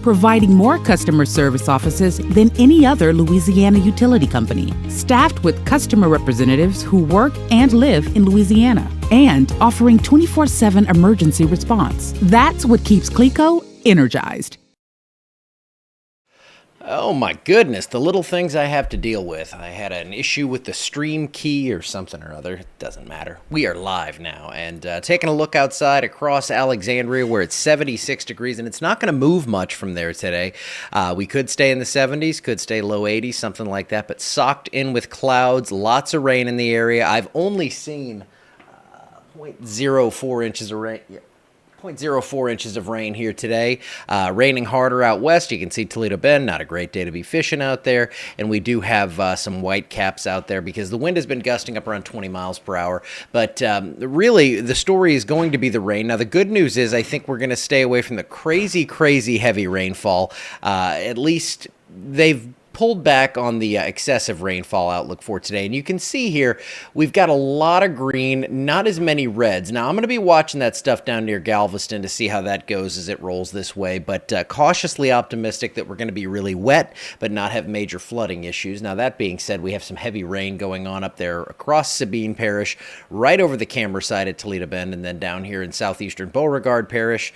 providing more customer service offices than any other Louisiana utility company, staffed with customer representatives who work and live in Louisiana, and offering 24/7 emergency response. That's what keeps CLECO energized. Oh my goodness, the little things I have to deal with. I had an issue with the stream key or something or other. It doesn't matter. We are live now and taking a look outside across Alexandria where it's 76 degrees and it's not going to move much from there today. We could stay in the 70s, could stay low 80s, something like that, but socked in with clouds, lots of rain in the area. I've only seen 0.04 inches of rain. 0.04 inches of rain here today. Raining harder out west. You can see Toledo Bend, not a great day to be fishing out there. And we do have some white caps out there because the wind has been gusting up around 20 miles per hour. But really, the story is going to be the rain. Now, the good news is I think we're going to stay away from the crazy, crazy heavy rainfall. At least they've pulled back on the excessive rainfall outlook for today. And you can see here, we've got a lot of green, not as many reds. Now, I'm going to be watching that stuff down near Galveston to see how that goes as it rolls this way, but cautiously optimistic that we're going to be really wet, but not have major flooding issues. Now, that being said, we have some heavy rain going on up there across Sabine Parish, right over the Camber side at Toledo Bend, and then down here in southeastern Beauregard Parish.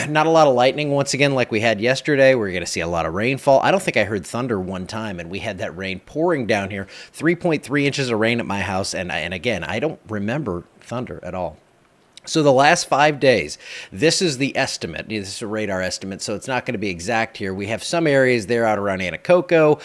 Not a lot of lightning once again like we had yesterday. We're going to see a lot of rainfall. I don't think I heard thunder one time, and we had that rain pouring down here, 3.3 inches of rain at my house, and again, I don't remember thunder at all. So the last 5 days, this is the estimate. This is a radar estimate, so it's not going to be exact here. We have some areas there out around Anacoco,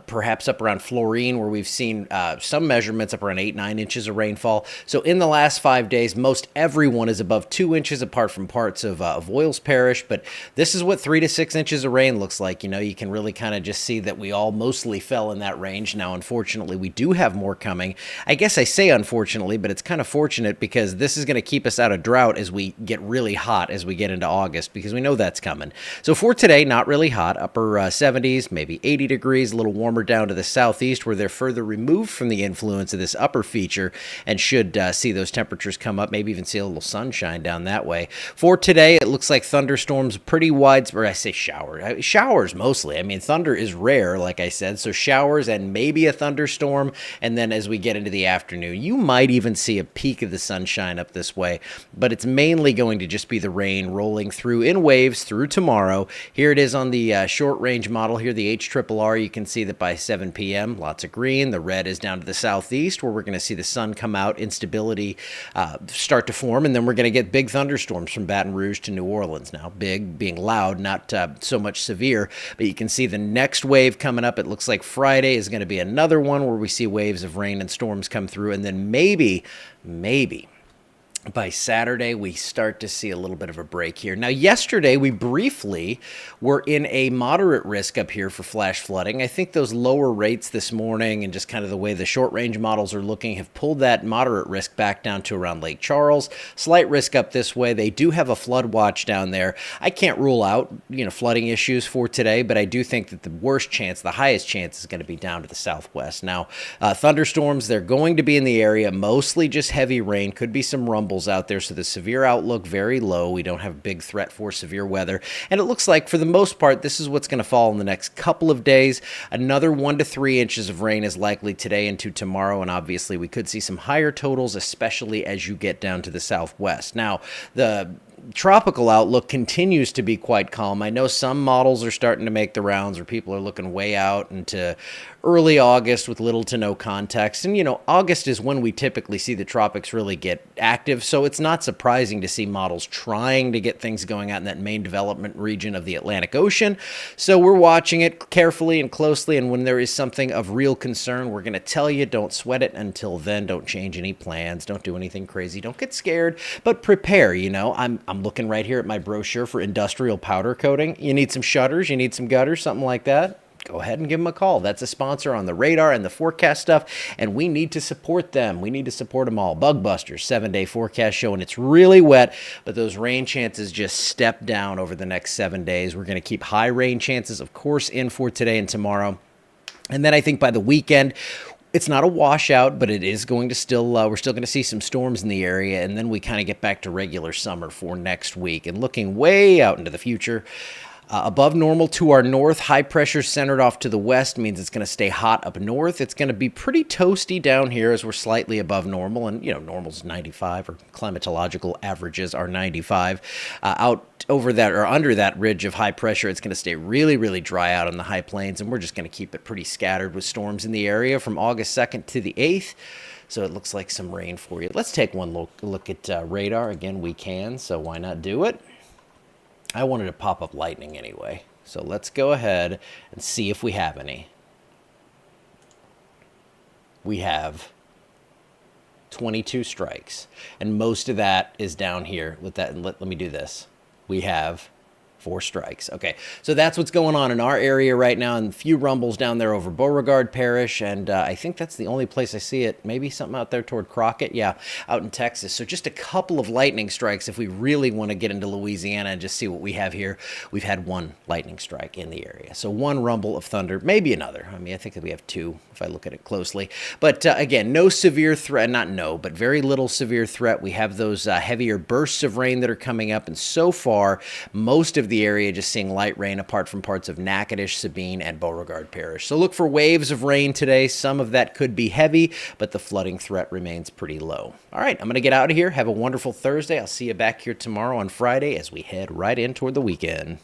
perhaps up around Florine, where we've seen some measurements up around 8-9 inches of rainfall. So in the last 5 days, most everyone is above 2 inches, apart from parts of Voiles Parish. But this is what 3 to 6 inches of rain looks like. You know, you can really kind of just see that we all mostly fell in that range. Now, unfortunately, we do have more coming. I guess I say unfortunately, but it's kind of fortunate because this is going to keep us out of drought as we get really hot as we get into August, because we know that's coming. So for today, not really hot, upper 70s, maybe 80 degrees, a little warmer down to the southeast where they're further removed from the influence of this upper feature and should see those temperatures come up, maybe even see a little sunshine down that way. For today, it looks like thunderstorms pretty widespread. I say showers mostly. I mean, thunder is rare, like I said, so showers and maybe a thunderstorm. And then as we get into the afternoon, you might even see a peak of the sunshine up this way. But it's mainly going to just be the rain rolling through in waves through tomorrow. Here it is on the short-range model here, the HRRR. You can see that by 7 p.m., lots of green. The red is down to the southeast, where we're going to see the sun come out, instability start to form, and then we're going to get big thunderstorms from Baton Rouge to New Orleans. Now, big being loud, not so much severe, but you can see the next wave coming up. It looks like Friday is going to be another one where we see waves of rain and storms come through, and then maybe by Saturday, we start to see a little bit of a break here. Now, yesterday, we briefly were in a moderate risk up here for flash flooding. I think those lower rates this morning and just kind of the way the short-range models are looking have pulled that moderate risk back down to around Lake Charles. Slight risk up this way. They do have a flood watch down there. I can't rule out, flooding issues for today, but I do think that the highest chance is going to be down to the southwest. Now, thunderstorms, they're going to be in the area, mostly just heavy rain. Could be some rumbles out there, so the severe outlook very low. We don't have a big threat for severe weather, and it looks like for the most part this is what's going to fall in the next couple of days. Another 1 to 3 inches of rain is likely today into tomorrow, and obviously we could see some higher totals, especially as you get down to the southwest. Now, the tropical outlook continues to be quite calm. I know some models are starting to make the rounds where people are looking way out into early August with little to no context. And, August is when we typically see the tropics really get active. So it's not surprising to see models trying to get things going out in that main development region of the Atlantic Ocean. So we're watching it carefully and closely. And when there is something of real concern, we're going to tell you, don't sweat it. Until then, don't change any plans. Don't do anything crazy. Don't get scared, but prepare. I'm looking right here at my brochure for industrial powder coating. You need some shutters, you need some gutters, something like that. Go ahead and give them a call. That's a sponsor on the radar and the forecast stuff, and we need to support them. We need to support them all. Bug Busters, 7-day forecast showing it's really wet, but those rain chances just step down over the next 7 days. We're going to keep high rain chances, of course, in for today and tomorrow. And then I think by the weekend, it's not a washout, but it is going to still, we're still going to see some storms in the area, and then we kind of get back to regular summer for next week. And looking way out into the future, Above normal to our north, high pressure centered off to the west means it's going to stay hot up north. It's going to be pretty toasty down here as we're slightly above normal. And, normal's 95, or climatological averages are 95. Out over that or under that ridge of high pressure, it's going to stay really, really dry out on the high plains. And we're just going to keep it pretty scattered with storms in the area from August 2nd to the 8th. So it looks like some rain for you. Let's take one look at radar. Again, we can, so why not do it? I wanted to pop up lightning anyway. So let's go ahead and see if we have any. We have 22 strikes. And most of that is down here with that. And let me do this. We have 4 strikes. Okay, so that's what's going on in our area right now, and a few rumbles down there over Beauregard Parish, and I think that's the only place I see it. Maybe something out there toward Crockett, yeah, out in Texas. So just a couple of lightning strikes if we really want to get into Louisiana and just see what we have here. We've had 1 lightning strike in the area, so 1 rumble of thunder, maybe another. I mean, I think that we have 2 if I look at it closely. But again, no severe threat, but very little severe threat. We have those heavier bursts of rain that are coming up, and so far, most of the area just seeing light rain apart from parts of Natchitoches, Sabine, and Beauregard Parish. So look for waves of rain today. Some of that could be heavy, but the flooding threat remains pretty low. All right, I'm going to get out of here. Have a wonderful Thursday. I'll see you back here tomorrow on Friday as we head right in toward the weekend.